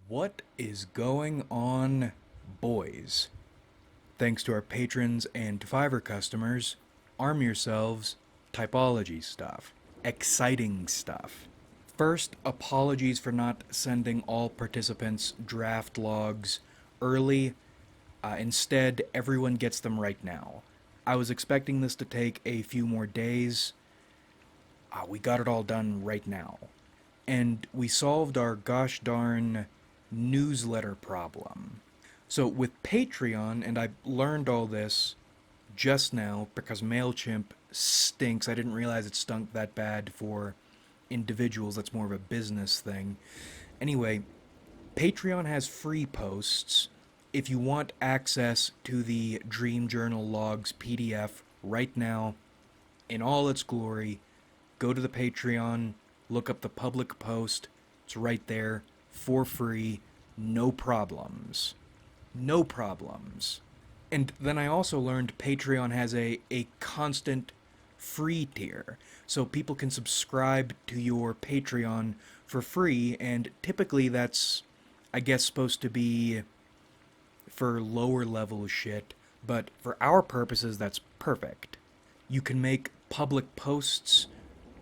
What is going on, boys? Thanks to our patrons and Fiverr customers, arm yourselves, typology stuff, exciting stuff. First, apologies for not sending all participants draft logs early. Instead, everyone gets them right now. I was expecting this to take a few more days. We got it all done right now. And we solved our gosh darn newsletter problem. So with Patreon, and I learned all this just now because MailChimp stinks. I didn't realize it stunk that bad for individuals. That's more of a business thing. Anyway, Patreon has free posts. If you want access to the Dream Journal Logs PDF right now in all its glory, go to the Patreon, look up the public post. It's right there for free, no problems. No problems. And then I also learned Patreon has a constant free tier. So people can subscribe to your Patreon for free, and typically that's, I guess, supposed to be for lower level shit, but for our purposes, that's perfect. You can make public posts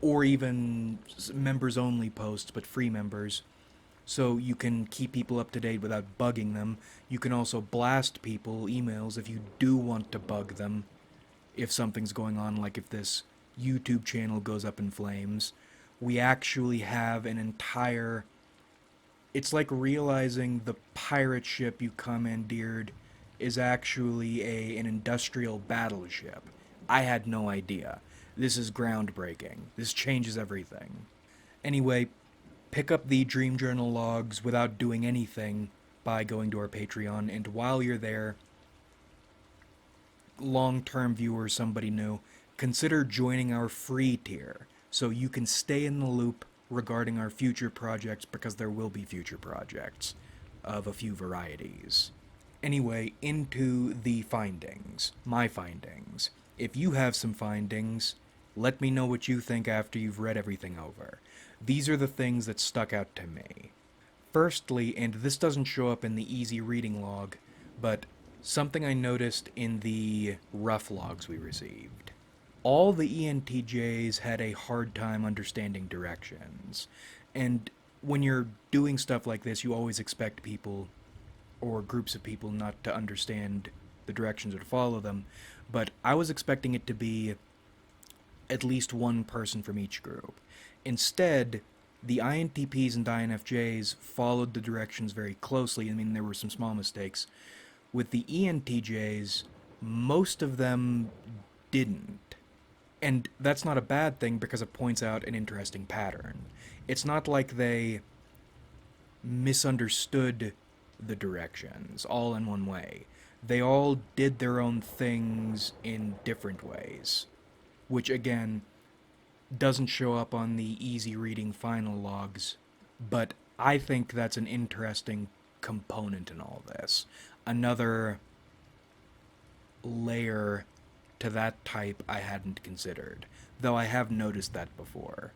or even members only posts, but free members, so you can keep people up to date without bugging them. You can also blast people emails if you do want to bug them if something's going on, like if this YouTube channel goes up in flames. We actually have an entire. It's like realizing the pirate ship you commandeered is actually an industrial battleship. I had no idea. This is groundbreaking. This changes everything. Anyway, pick up the Dream Journal logs without doing anything by going to our Patreon, and while you're there, long-term viewer, somebody new, consider joining our free tier so you can stay in the loop regarding our future projects, because there will be future projects of a few varieties. Anyway, into the findings. My findings. If you have some findings, let me know what you think after you've read everything over. These are the things that stuck out to me. Firstly, and this doesn't show up in the easy reading log, but something I noticed in the rough logs we received. All the ENTJs had a hard time understanding directions. And when you're doing stuff like this, you always expect people or groups of people not to understand the directions or to follow them. But I was expecting it to be at least one person from each group. Instead, the INTPs and INFJs followed the directions very closely. I mean, there were some small mistakes. With the ENTJs, most of them didn't. And that's not a bad thing because it points out an interesting pattern. It's not like they misunderstood the directions all in one way. They all did their own things in different ways, which again doesn't show up on the easy reading final logs, but I think that's an interesting component in all this. Another layer to that type I hadn't considered, though I have noticed that before.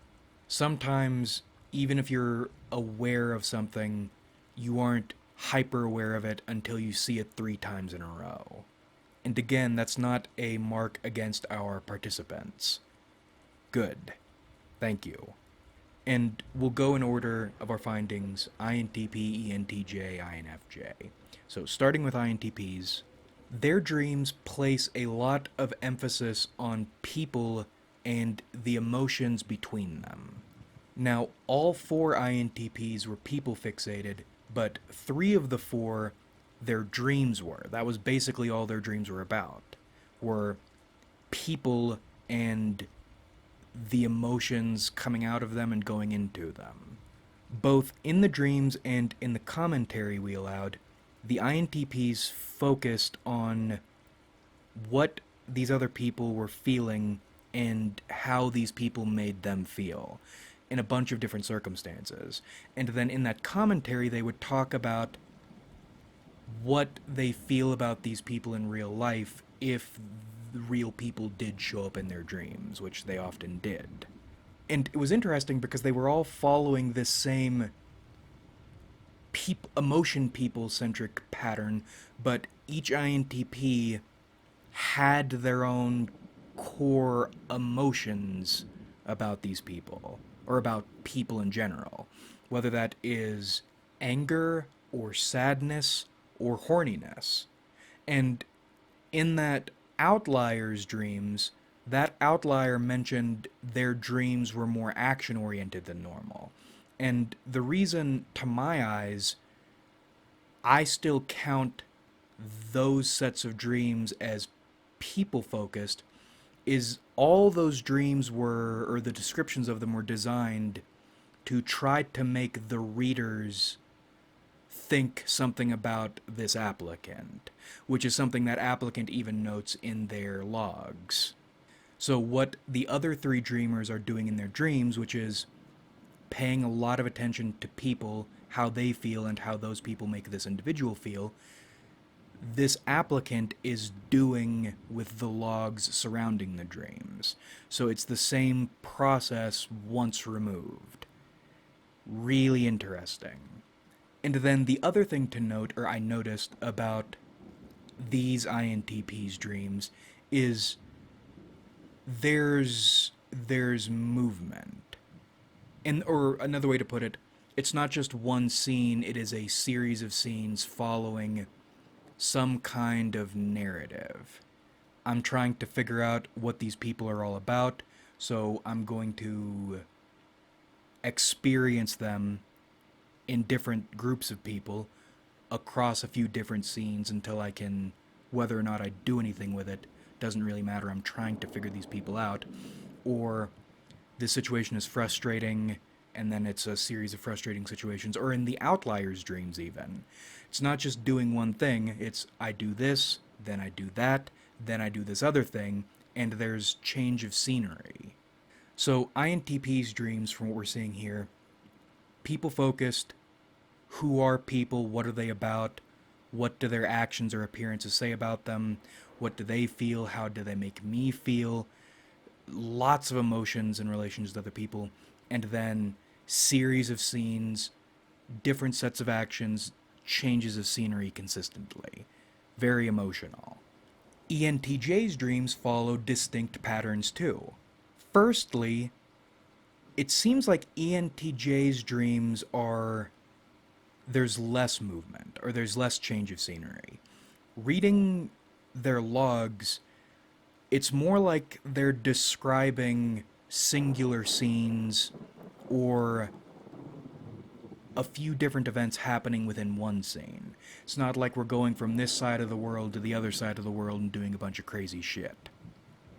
Sometimes, even if you're aware of something, you aren't hyper aware of it until you see it 3 times in a row. And again, that's not a mark against our participants. Good. Thank you. And we'll go in order of our findings: INTP, ENTJ, INFJ. So starting with INTPs, their dreams place a lot of emphasis on people and the emotions between them. Now, all 4 INTPs were people fixated, but 3 of the 4, their dreams were. That was basically all their dreams were about, were people and the emotions coming out of them and going into them. Both in the dreams and in the commentary we allowed, the INTPs focused on what these other people were feeling and how these people made them feel in a bunch of different circumstances. And then in that commentary, they would talk about what they feel about these people in real life if the real people did show up in their dreams, which they often did. And it was interesting because they were all following this same emotion people centric pattern, but each INTP had their own core emotions about these people, or about people in general, whether that is anger or sadness or horniness. And in that outlier's dreams, that outlier mentioned their dreams were more action oriented than normal. And the reason, to my eyes, I still count those sets of dreams as people focused is all those dreams were, or the descriptions of them were designed to try to make the readers think something about this applicant, which is something that applicant even notes in their logs. So, what the other three dreamers are doing in their dreams, which is paying a lot of attention to people, how they feel, and how those people make this individual feel, this applicant is doing with the logs surrounding the dreams. So it's the same process once removed. Really interesting. And then the other thing to note, or I noticed about these INTPs dreams, is there's movement. And or another way to put it, it's not just one scene, it is a series of scenes following some kind of narrative. I'm trying to figure out what these people are all about, so I'm going to experience them in different groups of people across a few different scenes until I can, whether or not I do anything with it, doesn't really matter. I'm trying to figure these people out. Or this situation is frustrating, and then it's a series of frustrating situations, or in the outlier's dreams even. It's not just doing one thing, it's I do this, then I do that, then I do this other thing, and there's change of scenery. So INTP's dreams, from what we're seeing here, people focused, who are people, what are they about, what do their actions or appearances say about them, what do they feel, how do they make me feel, lots of emotions in relations to other people, and then series of scenes, different sets of actions, changes of scenery consistently. Very emotional. ENTJ's dreams follow distinct patterns too. Firstly, it seems like ENTJ's dreams are there's less movement, or there's less change of scenery. Reading their logs, it's more like they're describing singular scenes or a few different events happening within one scene. It's not like we're going from this side of the world to the other side of the world and doing a bunch of crazy shit.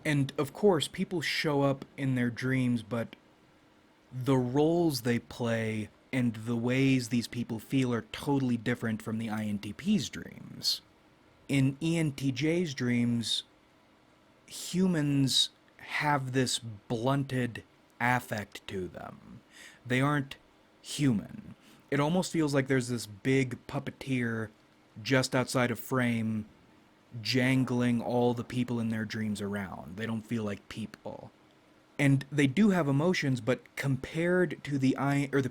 And of course, people show up in their dreams, but the roles they play and the ways these people feel are totally different from the INTP's dreams. In ENTJ's dreams, humans have this blunted affect to them. They aren't human. It almost feels like there's this big puppeteer just outside of frame jangling all the people in their dreams around. They don't feel like people. And they do have emotions, but compared to the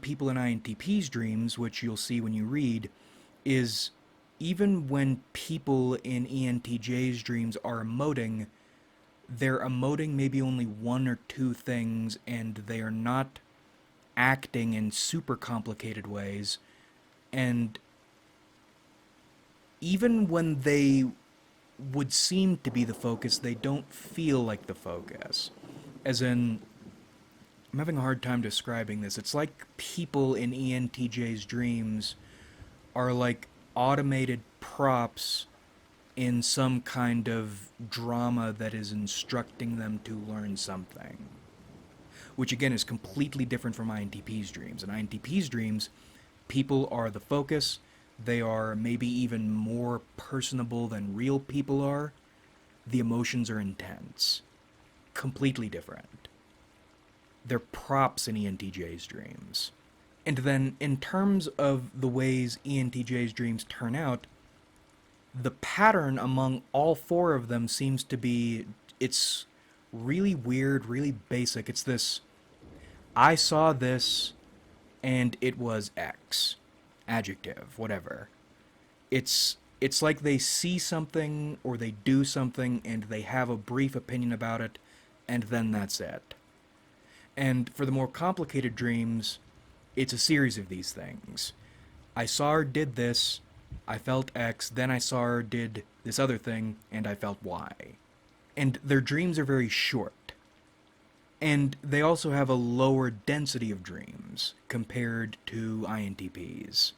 people in INTP's dreams, which you'll see when you read, is even when people in ENTJ's dreams are emoting, they're emoting maybe only one or two things, and they are not acting in super complicated ways. And even when they would seem to be the focus, they don't feel like the focus. As in, I'm having a hard time describing this. It's like people in ENTJ's dreams are like automated props in some kind of drama that is instructing them to learn something. Which again is completely different from INTP's dreams. In INTP's dreams, people are the focus. They are maybe even more personable than real people are. The emotions are intense. Completely different. They're props in ENTJ's dreams. And then, in terms of the ways ENTJ's dreams turn out, the pattern among all four of them seems to be, it's really weird, really basic. It's this, I saw this, and it was X. adjective, whatever. It's like they see something or they do something and they have a brief opinion about it, and then that's it. And for the more complicated dreams, it's a series of these things. I saw her did this, I felt X, then I saw her did this other thing, and I felt Y. And their dreams are very short. And they also have a lower density of dreams compared to INTPs.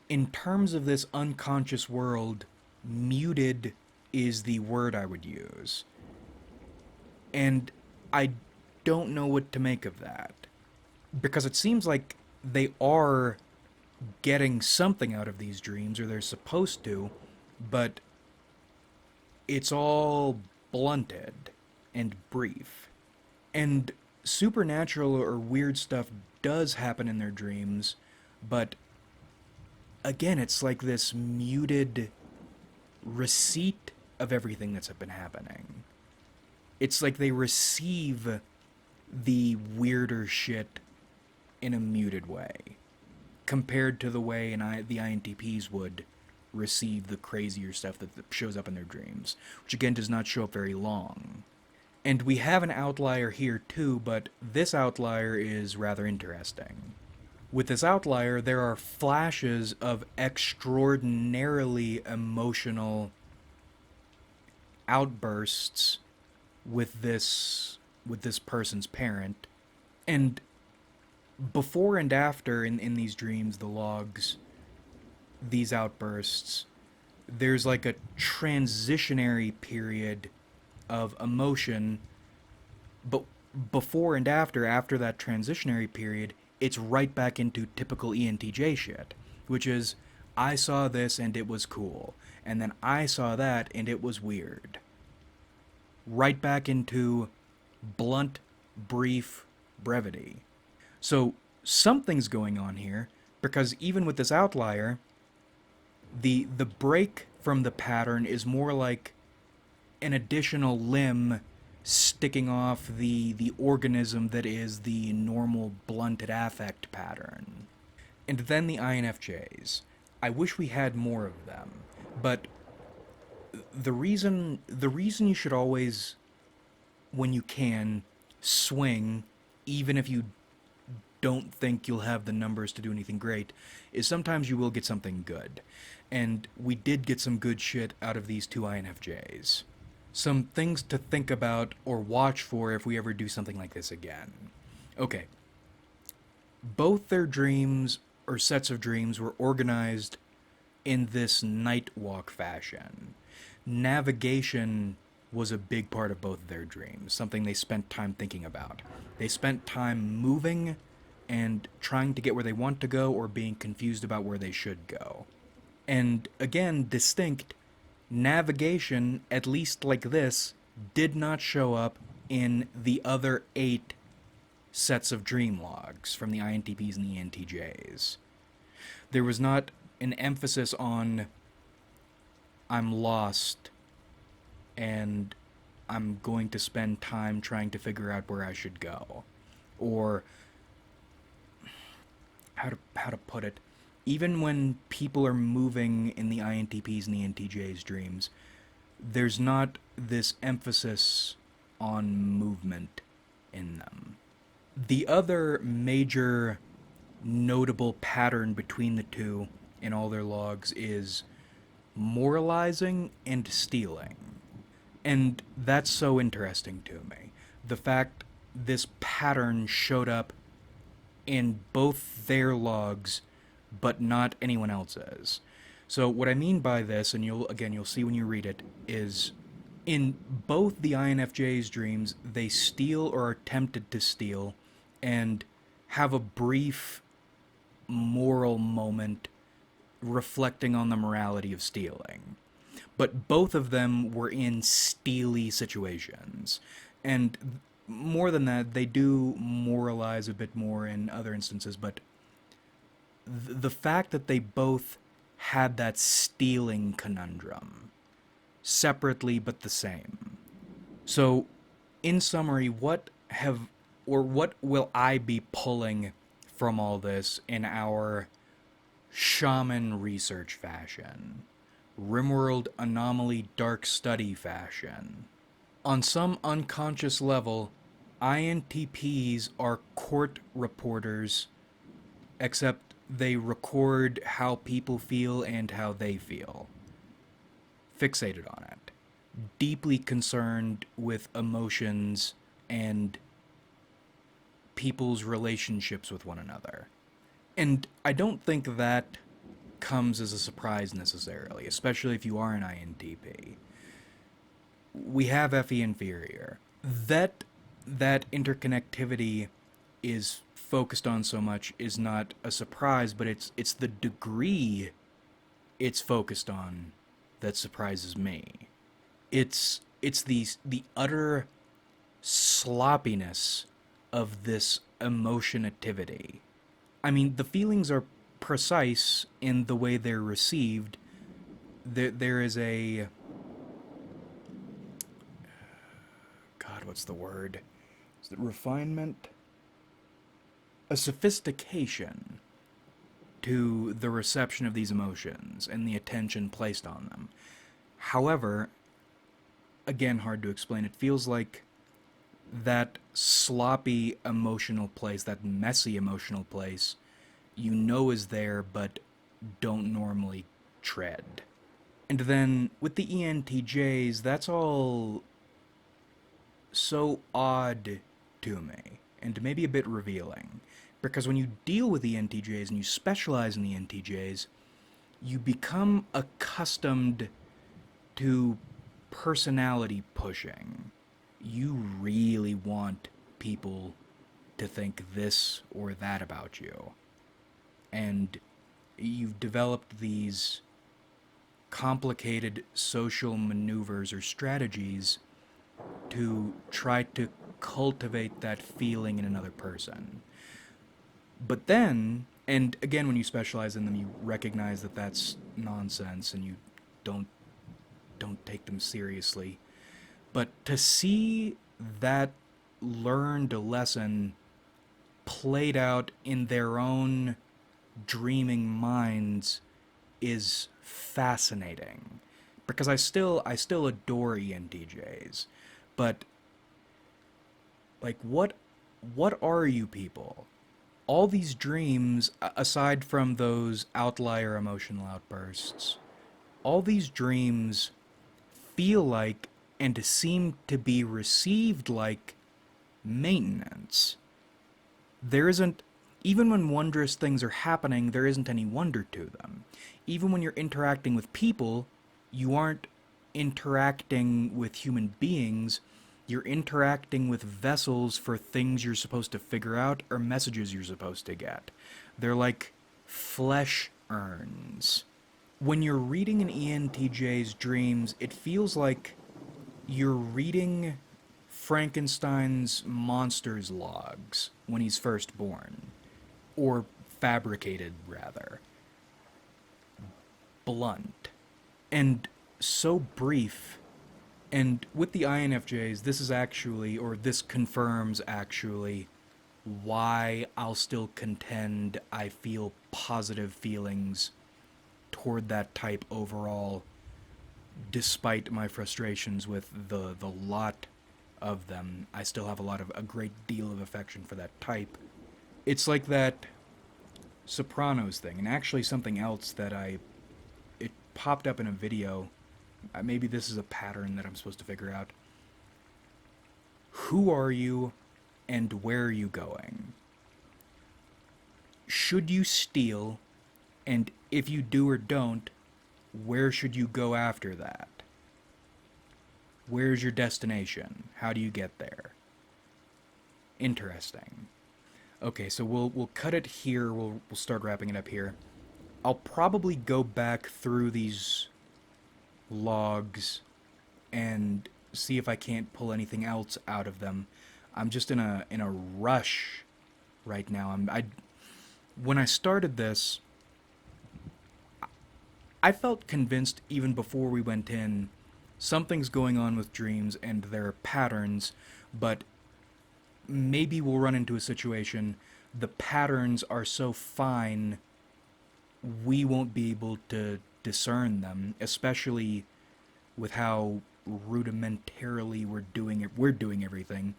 In terms of this unconscious world, muted is the word I would use. And I don't know what to make of that. Because it seems like they are getting something out of these dreams, or they're supposed to, but it's all blunted and brief. And supernatural or weird stuff does happen in their dreams, but again, it's like this muted receipt of everything that's been happening. It's like they receive the weirder shit in a muted way, compared to the way the INTPs would receive the crazier stuff that shows up in their dreams, which again does not show up very long. And we have an outlier here too, but this outlier is rather interesting. With this outlier, there are flashes of extraordinarily emotional outbursts with this person's parent. And before and after in these dreams, the logs, these outbursts, there's like a transitionary period of emotion, but before and after that transitionary period, it's right back into typical ENTJ shit, which is, I saw this and it was cool, and then I saw that and it was weird. Right back into blunt, brief brevity. So something's going on here, because even with this outlier, the break from the pattern is more like an additional limb sticking off the organism that is the normal blunted affect pattern. And then the INFJs. I wish we had more of them, but the reason you should always, when you can, swing, even if you don't think you'll have the numbers to do anything great, is sometimes you will get something good. And we did get some good shit out of these two INFJs. Some things to think about or watch for if we ever do something like this again. Okay. Both their dreams, or sets of dreams, were organized in this night walk fashion. Navigation was a big part of both of their dreams, something they spent time thinking about. They spent time moving and trying to get where they want to go, or being confused about where they should go. And again, distinct, navigation, at least like this, did not show up in the other 8 sets of dream logs from the INTPs and the ENTJs. There was not an emphasis on, I'm lost and I'm going to spend time trying to figure out where I should go. Or how to put it, even when people are moving in the INTPs and the ENTJs dreams, there's not this emphasis on movement in them. The other major notable pattern between the two in all their logs is moralizing and stealing. And that's so interesting to me. The fact this pattern showed up in both their logs, but not anyone else's. So what I mean by this, and you'll see when you read it, is in both the INFJ's dreams, they steal or are tempted to steal and have a brief moral moment reflecting on the morality of stealing. But both of them were in steely situations. And more than that, they do moralize a bit more in other instances, but the fact that they both had that stealing conundrum, separately but the same. So, in summary, what will I be pulling from all this in our shaman research fashion, Rimworld anomaly dark study fashion. On some unconscious level, INTPs are court reporters, except they record how people feel and how they feel. Fixated on it. Deeply concerned with emotions and people's relationships with one another. And I don't think that comes as a surprise necessarily, especially if you are an INTP. We have FE inferior. That interconnectivity is focused on so much is not a surprise, but it's the degree it's focused on that surprises me. It's the utter sloppiness of this emotionativity. I mean, the feelings are precise in the way they're received. There is a... God, what's the word? Is it refinement? A sophistication to the reception of these emotions and the attention placed on them. However, again, hard to explain, it feels like that sloppy emotional place, that messy emotional place, you know is there but don't normally tread. And then with the ENTJs, that's all so odd to me and maybe a bit revealing. Because when you deal with the ENTJs and you specialize in the ENTJs, you become accustomed to personality pushing. You really want people to think this or that about you. And you've developed these complicated social maneuvers or strategies to try to cultivate that feeling in another person. But then, and again, when you specialize in them, you recognize that that's nonsense and you don't take them seriously. But to see that learned lesson played out in their own dreaming minds is fascinating. Because I still adore ENTJs, but like what are you people? All these dreams, aside from those outlier emotional outbursts, all these dreams feel like and seem to be received like maintenance. There isn't, even when wondrous things are happening, there isn't any wonder to them. Even when you're interacting with people, you aren't interacting with human beings, you're interacting with vessels for things you're supposed to figure out or messages you're supposed to get. They're like flesh urns. When you're reading an ENTJ's dreams, it feels like you're reading Frankenstein's monsters logs when he's first born. Or fabricated, rather. Blunt. And so brief. And with the INFJs, this is actually, or this confirms actually, why I'll still contend I feel positive feelings toward that type overall, despite my frustrations with the lot of them. I still have a great deal of affection for that type. It's like that Sopranos thing, and actually something else that it popped up in a video. Maybe this is a pattern that I'm supposed to figure out. Who are you and where are you going? Should you steal? And if you do or don't, where should you go after that? Where's your destination? How do you get there? Interesting. Okay, so we'll cut it here. We'll start wrapping it up here. I'll probably go back through these logs and see if I can't pull anything else out of them. I'm just in a rush right now. When I started this, I felt convinced even before we went in, something's going on with dreams and there are patterns, but maybe we'll run into a situation the patterns are so fine we won't be able to discern them, especially with how rudimentarily we're doing everything.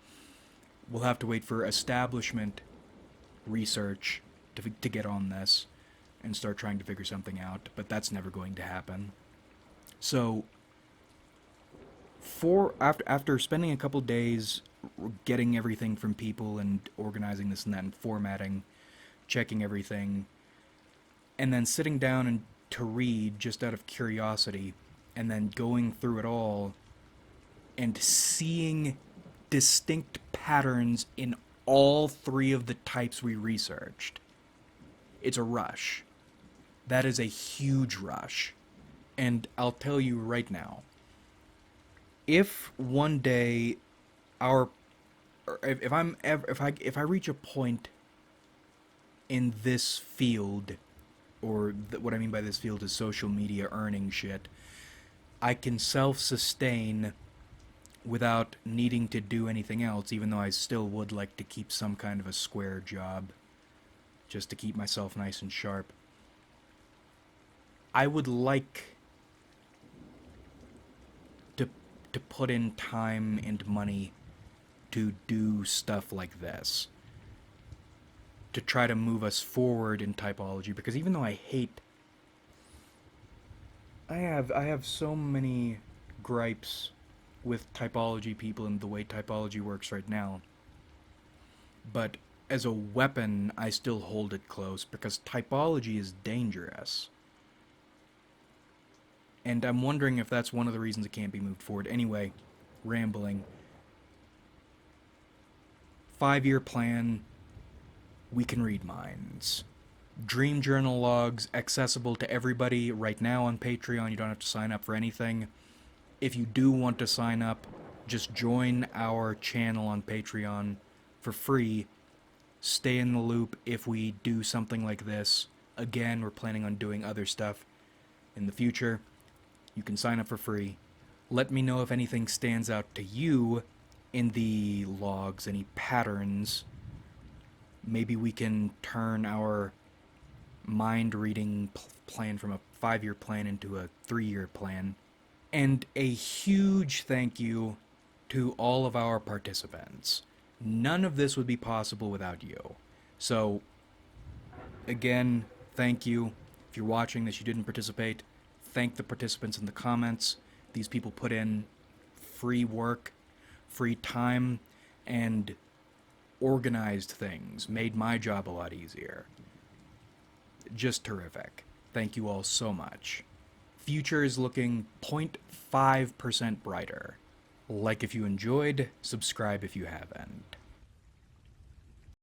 We'll have to wait for establishment research to get on this and start trying to figure something out, but that's never going to happen. So, after spending a couple days getting everything from people and organizing this and that and formatting, checking everything, and then sitting down and to read just out of curiosity, and then going through it all and seeing distinct patterns in all three of the types we researched. It's a rush. That is a huge rush. And I'll tell you right now, if one day our if I reach a point in this field, or what I mean by this field is social media earning shit, I can self-sustain without needing to do anything else, even though I still would like to keep some kind of a square job just to keep myself nice and sharp. I would like to put in time and money to do stuff like this, to try to move us forward in typology, because even though I have so many gripes with typology people and the way typology works right now, but as a weapon I still hold it close because typology is dangerous. And I'm wondering if that's one of the reasons it can't be moved forward. Anyway, rambling. 5-year plan, we can read minds. Dream journal logs accessible to everybody right now on Patreon. You don't have to sign up for anything. If you do want to sign up, just join our channel on Patreon for free. Stay in the loop if we do something like this. Again, we're planning on doing other stuff in the future. You can sign up for free. Let me know if anything stands out to you in the logs, any patterns. Maybe we can turn our mind reading plan from a 5-year plan into a 3-year plan. And a huge thank you to all of our participants. None of this would be possible without you. So, again, thank you. If you're watching this, you didn't participate, thank the participants in the comments. These people put in free work, free time, and organized things, made my job a lot easier. Just terrific. Thank you all so much. Future is looking 0.5% brighter. Like if you enjoyed, subscribe if you haven't.